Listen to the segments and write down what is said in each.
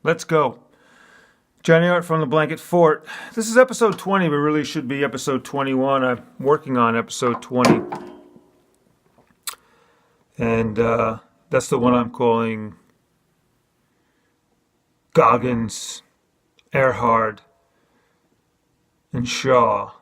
Let's go. JohnnyArt from the Blanket Fort. This is episode 20, but really should be episode 21. I'm working on episode 20. And that's the one I'm calling Goggins, Earhart, and Shaw.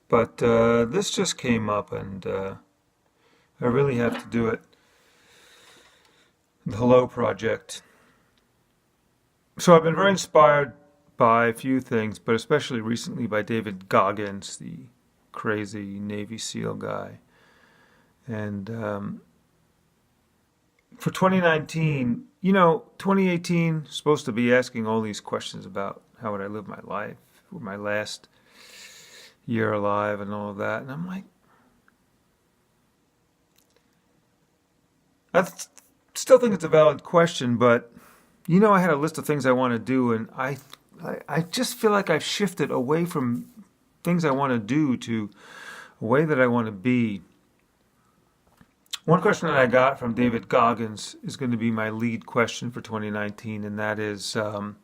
But this just came up, and I really have to do it. The Hello Project. So I've been very inspired by a few things, but especially recently by David Goggins, the crazy Navy SEAL guy. And for 2019, 2018 supposed to be asking all these questions about how would I live my life, for my last year alive and all of that. And I'm like, I still think it's a valid question, but I had a list of things I want to do, and I just feel like I've shifted away from things I want to do to a way that I want to be. One question that I got from David Goggins is going to be my lead question for 2019, and that is, what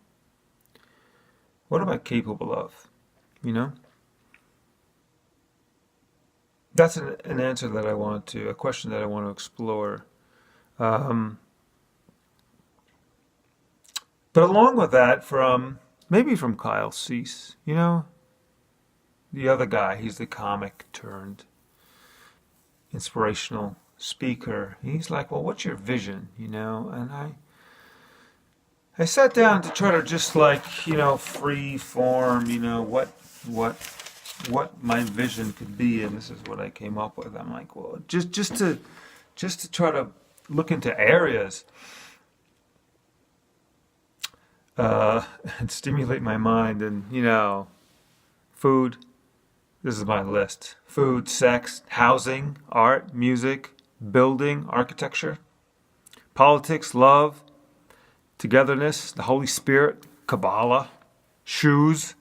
am I capable of? That's an answer that a question that I want to explore. But along with that, maybe from Kyle Cease, the other guy, he's the comic turned inspirational speaker. He's like, well, what's your vision? And I sat down to try to just free form, what my vision could be, and this is what I came up with. I'm like, well, just to try to look into areas and stimulate my mind, and food. This is my list: food, sex, housing, art, music, building, architecture, politics, love, togetherness, the Holy Spirit, Kabbalah, shoes,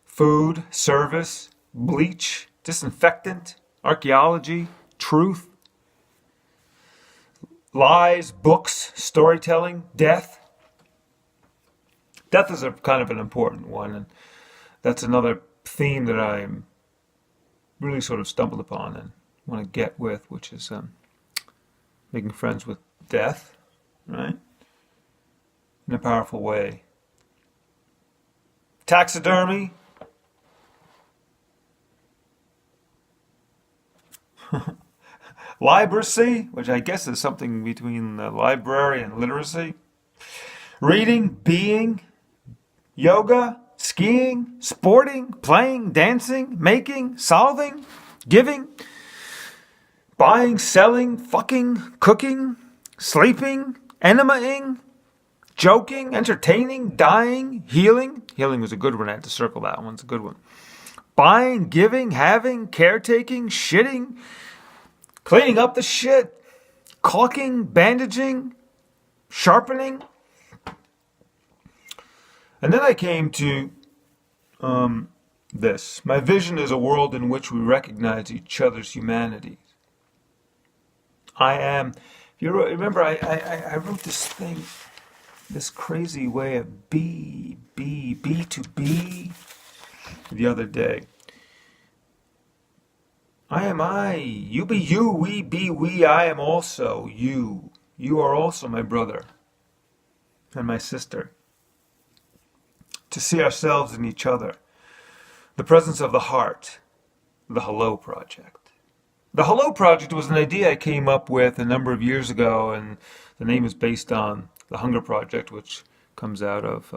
food, service, bleach, disinfectant, archaeology, truth, lies, books, storytelling, death. Death is a kind of an important one, and that's another theme that I'm really sort of stumbled upon and want to get with, which is making friends with death, right? In a powerful way. Taxidermy. Literacy, which I guess is something between the library and literacy. Reading, being, yoga, skiing, sporting, playing, dancing, making, solving, giving, buying, selling, fucking, cooking, sleeping, enemaing, joking, entertaining, dying, healing. Healing was a good one. I had to circle that one. It's a good one. Buying, giving, having, caretaking, shitting, cleaning up the shit, caulking, bandaging, sharpening. And then I came to this. My vision is a world in which we recognize each other's humanity. If you remember, I wrote this thing, this crazy way of be to be the other day. I am I, you be you, we be we, I am also you. You are also my brother and my sister. To see ourselves in each other. The presence of the heart. The Hello Project. The Hello Project was an idea I came up with a number of years ago, and the name is based on the Hunger Project, which comes out of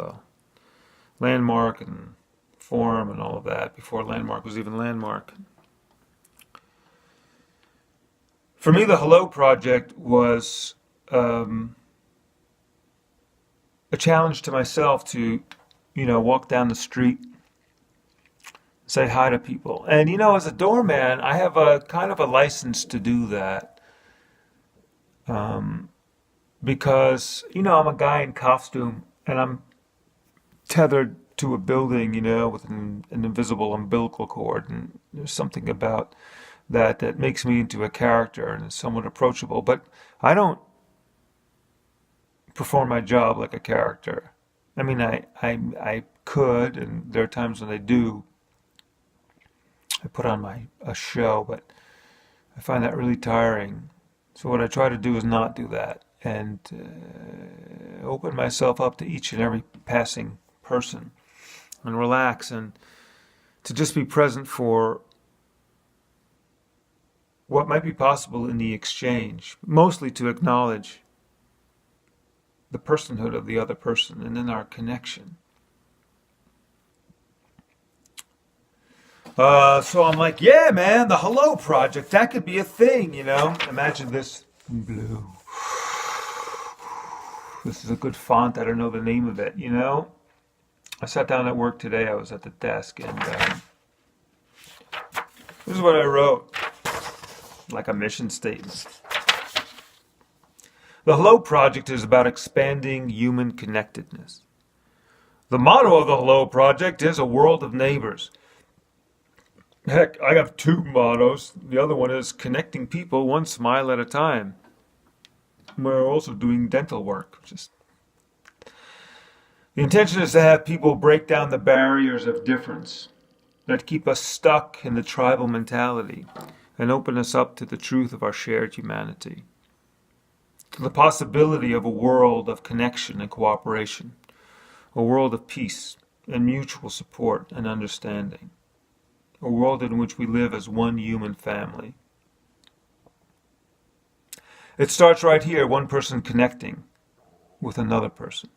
Landmark and Forum and all of that, before Landmark was even Landmark. For me, the Hello Project was a challenge to myself to walk down the street, say hi to people. And, as a doorman, I have a kind of a license to do that. Because, I'm a guy in costume, and I'm tethered to a building, with an invisible umbilical cord. And there's something about that makes me into a character and is somewhat approachable. But I don't perform my job like a character. I mean, I could, and there are times when I do. I put on a show, but I find that really tiring. So what I try to do is not do that and open myself up to each and every passing person and relax and to just be present for what might be possible in the exchange, mostly to acknowledge the personhood of the other person and then our connection. So I'm like, yeah, man, the Hello Project, that could be a thing, you know? Imagine this blue. This is a good font. I don't know the name of it, you know? I sat down at work today. I was at the desk, and this is what I wrote, like a mission statement. The Hello Project is about expanding human connectedness. The motto of the Hello Project is a world of neighbors. Heck, I have two mottos. The other one is connecting people one smile at a time. We're also doing dental work. The intention is to have people break down the barriers of difference that keep us stuck in the tribal mentality and open us up to the truth of our shared humanity, to the possibility of a world of connection and cooperation, a world of peace and mutual support and understanding, a world in which we live as one human family. It starts right here, one person connecting with another person.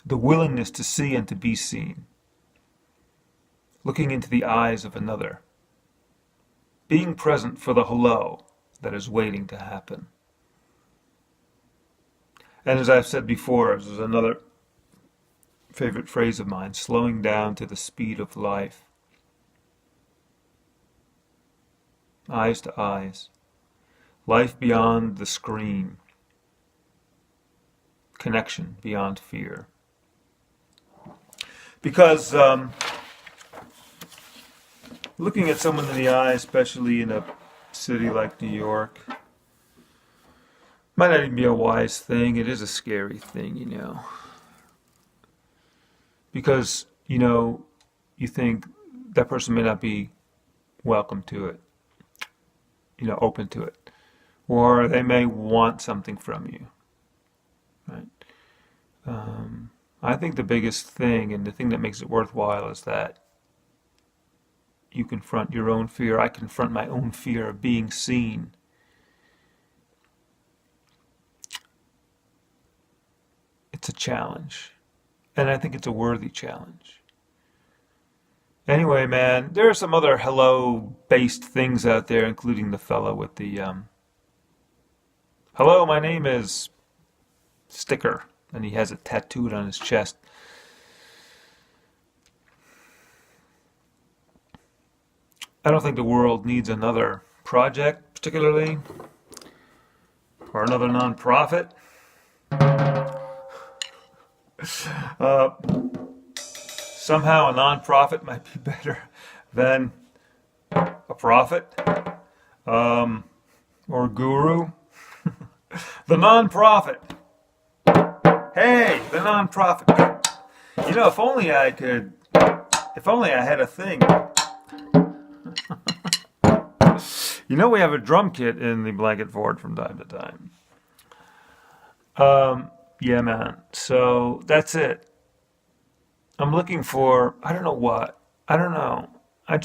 The willingness to see and to be seen. Looking into the eyes of another. Being present for the hello that is waiting to happen. And as I've said before, this is another favorite phrase of mine, slowing down to the speed of life. Eyes to eyes. Life beyond the screen. Connection beyond fear. Because looking at someone in the eye, especially in a city like New York, might not even be a wise thing. It is a scary thing, you know. Because, you know, you think that person may not be welcome to it, you know, open to it. Or they may want something from you, right? I think the biggest thing and the thing that makes it worthwhile is that you confront your own fear. I confront my own fear of being seen. It's a challenge. And I think it's a worthy challenge. Anyway, man, there are some other hello-based things out there, including the fellow with the, hello, my name is sticker. And he has it tattooed on his chest. I don't think the world needs another project, particularly, or another nonprofit. Somehow a nonprofit might be better than a prophet or a guru. The nonprofit. Hey, the nonprofit. You know, if only I had a thing. You know, we have a drum kit in the blanket fort from time to time. Yeah, man. So that's it. I'm looking for, I don't know what. I don't know. I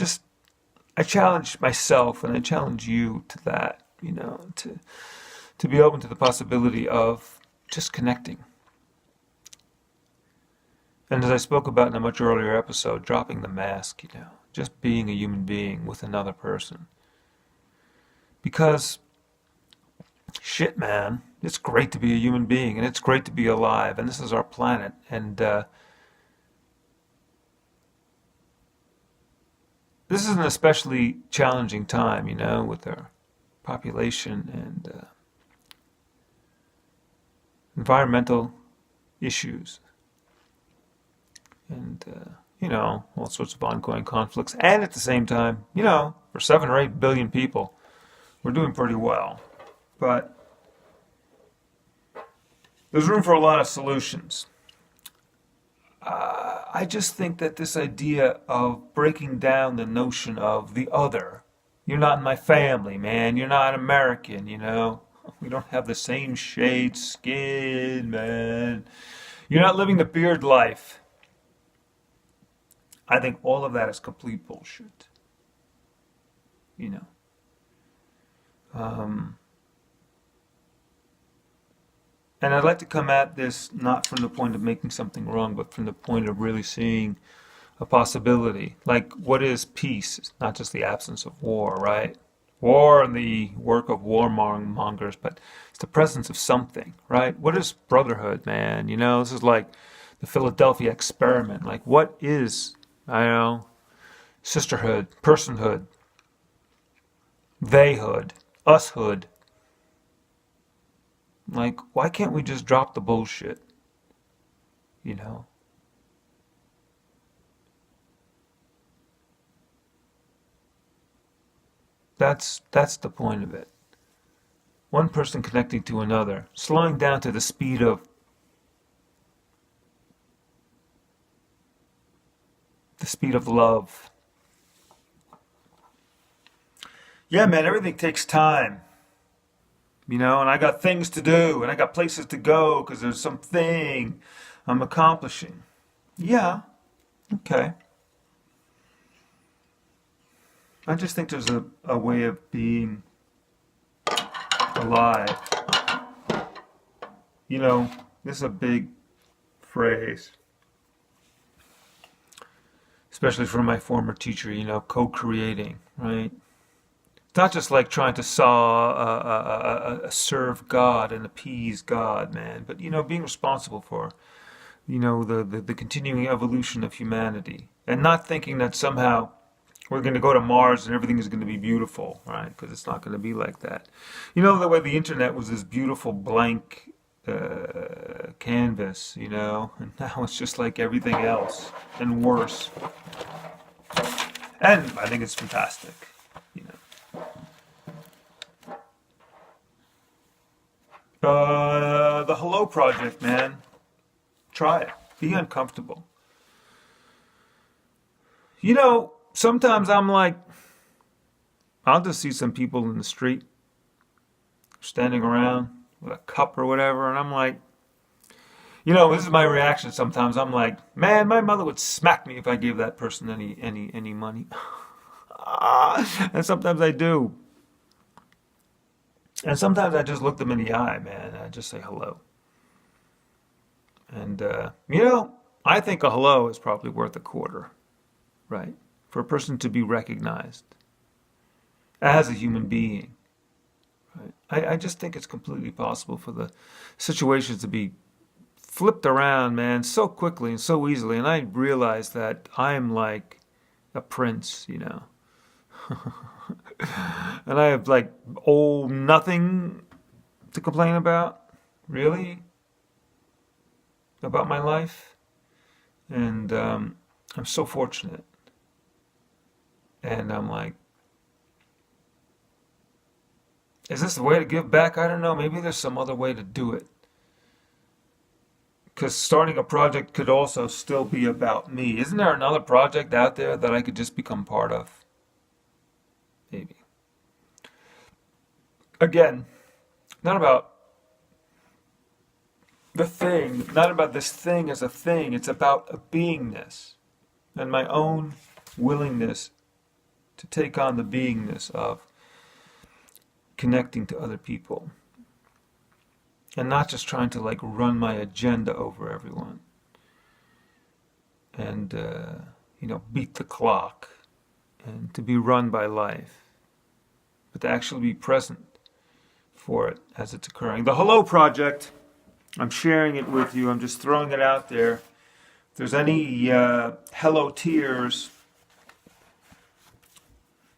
challenge myself and I challenge you to that, you know, to be open to the possibility of just connecting. And as I spoke about in a much earlier episode, dropping the mask, you know, just being a human being with another person. Because, shit, man, it's great to be a human being, and it's great to be alive, and this is our planet, and this is an especially challenging time, you know, with our population and environmental issues. And, you know, all sorts of ongoing conflicts. And at the same time, you know, for 7 or 8 billion people, we're doing pretty well. But there's room for a lot of solutions. I just think that this idea of breaking down the notion of the other, you're not in my family, man. You're not American, you know. We don't have the same shade skin, man. You're not living the beard life. I think all of that is complete bullshit, you know. Um, and I'd like to come at this not from the point of making something wrong, but from the point of really seeing a possibility. Like, what is peace? It's not just the absence of war, right? War and the work of warmongers, but it's the presence of something, right? What is brotherhood, man? You know, this is like the Philadelphia experiment. Like, what is, I don't know, sisterhood, personhood, theyhood, ushood? Like, why can't we just drop the bullshit? You know? That's the point of it. One person connecting to another, slowing down to the speed of love. Yeah, man, everything takes time, you know, and I got things to do and I got places to go because there's something I'm accomplishing. Yeah, okay. I just think there's a way of being alive. You know, this is a big phrase, especially from my former teacher, you know, co-creating, right? It's not just like trying to serve God and appease God, man, but, you know, being responsible for, you know, the continuing evolution of humanity and not thinking that somehow we're going to go to Mars and everything is going to be beautiful, right? Because it's not going to be like that. You know, the way the internet was this beautiful blank canvas, you know, and now it's just like everything else and worse. And I think it's fantastic, you know. The Hello Project, man. Try it. Be uncomfortable. You know, sometimes I'm like, I'll just see some people in the street standing around with a cup or whatever, and I'm like, you know, this is my reaction sometimes. I'm like, man, my mother would smack me if I gave that person any money. And sometimes I do. And sometimes I just look them in the eye, man, and I just say hello. And, you know, I think a hello is probably worth a quarter, right? For a person to be recognized as a human being. Right? I just think it's completely possible for the situations to be flipped around, man, so quickly and so easily. And I realize that I'm like a prince, you know. And I have like, oh, nothing to complain about, really, about my life. And I'm so fortunate. And I'm like, is this the way to give back? I don't know. Maybe there's some other way to do it. Because starting a project could also still be about me. Isn't there another project out there that I could just become part of? Maybe. Again, not about the thing, not about this thing as a thing. It's about a beingness and my own willingness to take on the beingness of connecting to other people and not just trying to like run my agenda over everyone and you know, beat the clock and to be run by life, but to actually be present for it as it's occurring. The Hello Project, I'm sharing it with you. I'm just throwing it out there. If there's any hello tears,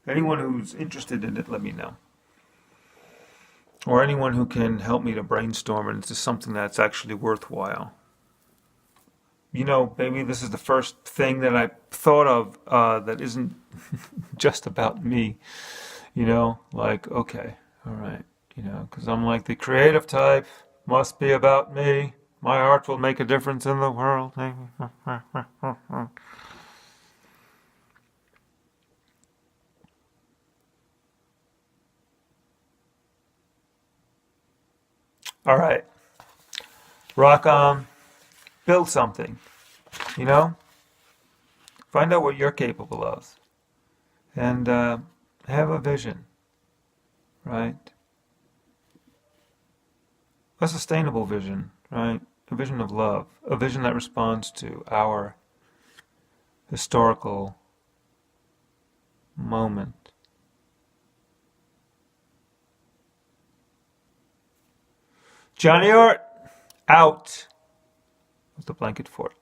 anyone who's interested in it, let me know. Or anyone who can help me to brainstorm it into something that's actually worthwhile. You know, maybe this is the first thing that I thought of that isn't just about me. You know, like, okay, all right. You know, because I'm like the creative type, must be about me, My art will make a difference in the world. All right. Rock on. Build something. You know? Find out what you're capable of. And have a vision, right? A sustainable vision, right? A vision of love. A vision that responds to our historical moment. JohnnyArt out of the blanket fort.